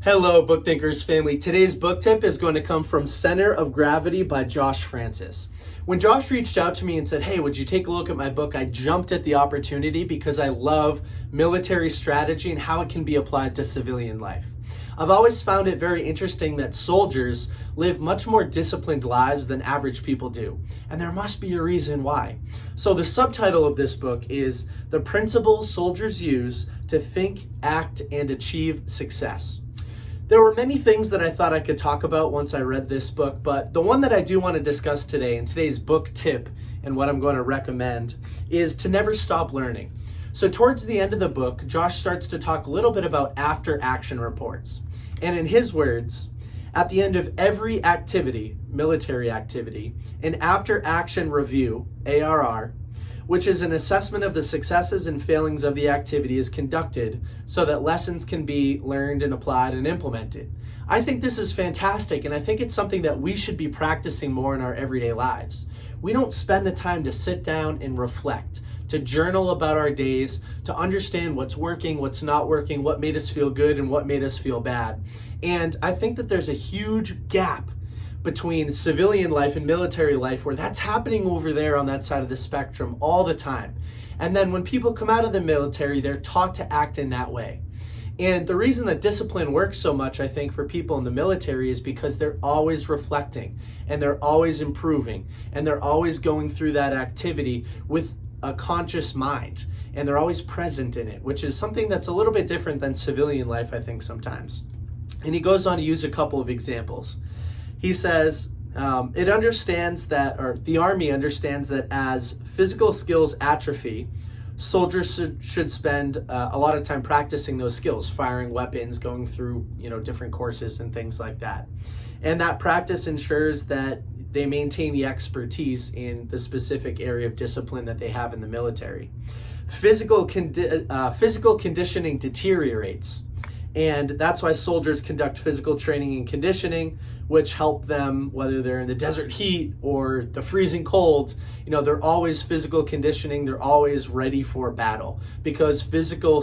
Hello, Book Thinkers family. Today's book tip is going to come from Center of Gravity by Josh Francis. When Josh reached out to me and said, hey, would you take a look at my book? I jumped at the opportunity because I love military strategy and how it can be applied to civilian life. I've always found it very interesting that soldiers live much more disciplined lives than average people do, and there must be a reason why. So the subtitle of this book is The Principles Soldiers Use to Think, Act, and Achieve Success. There were many things that I thought I could talk about once I read this book, but the one that I do want to discuss today in today's book tip and what I'm going to recommend is to never stop learning. So towards the end of the book, Josh starts to talk a little bit about after action reports. And in his words, at the end of every activity, military activity, an after action review, ARR, which is an assessment of the successes and failings of the activity, is conducted so that lessons can be learned and applied and implemented. I think this is fantastic, and I think it's something that we should be practicing more in our everyday lives. We don't spend the time to sit down and reflect, to journal about our days, to understand what's working, what's not working, what made us feel good and what made us feel bad. And I think that there's a huge gap between civilian life and military life where that's happening over there on that side of the spectrum all the time. And then when people come out of the military, they're taught to act in that way. And the reason that discipline works so much, I think, for people in the military is because they're always reflecting and they're always improving and they're always going through that activity with a conscious mind and they're always present in it, which is something that's a little bit different than civilian life, I think, sometimes. And he goes on to use a couple of examples. He says, it understands that, or the Army understands that as physical skills atrophy, soldiers should spend a lot of time practicing those skills, firing weapons, going through, different courses and things like that. And that practice ensures that they maintain the expertise in the specific area of discipline that they have in the military. Physical conditioning deteriorates. And that's why soldiers conduct physical training and conditioning, which help them, whether they're in the desert heat or the freezing cold, they're always physical conditioning. They're always ready for battle because physical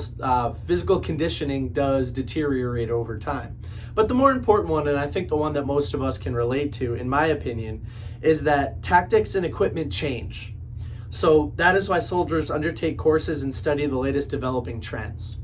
conditioning does deteriorate over time. But the more important one, and I think the one that most of us can relate to, in my opinion, is that tactics and equipment change. So that is why soldiers undertake courses and study the latest developing trends.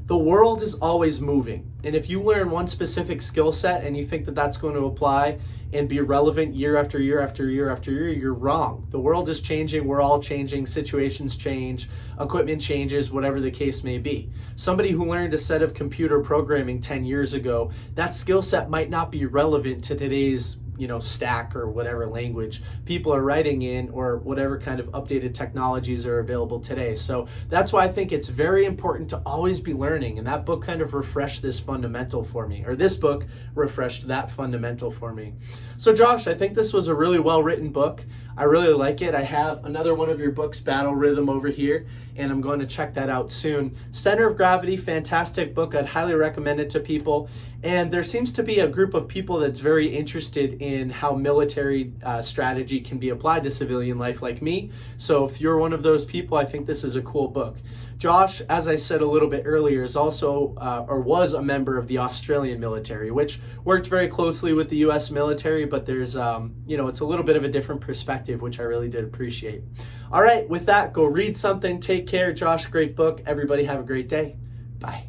The world is always moving, and if you learn one specific skill set and you think that that's going to apply and be relevant year after year after year after year, you're wrong. The world is changing, we're all changing, situations change, equipment changes, whatever the case may be. Somebody who learned a set of computer programming 10 years ago, that skill set might not be relevant to today's stack or whatever language people are writing in or whatever kind of updated technologies are available today. So that's why I think it's very important to always be learning. And that book kind of refreshed this fundamental for me, or this book refreshed that fundamental for me. So Josh, I think this was a really well-written book. I really like it. I have another one of your books, Battle Rhythm, over here, and I'm going to check that out soon. Center of Gravity, fantastic book. I'd highly recommend it to people. And there seems to be a group of people that's very interested in how military strategy can be applied to civilian life like me. So if you're one of those people, I think this is a cool book. Josh, as I said a little bit earlier, is also or was a member of the Australian military, which worked very closely with the U.S. military, but there's, it's a little bit of a different perspective, which I really did appreciate. All right, with that, go read something. Take care. Josh, great book. Everybody have a great day. Bye.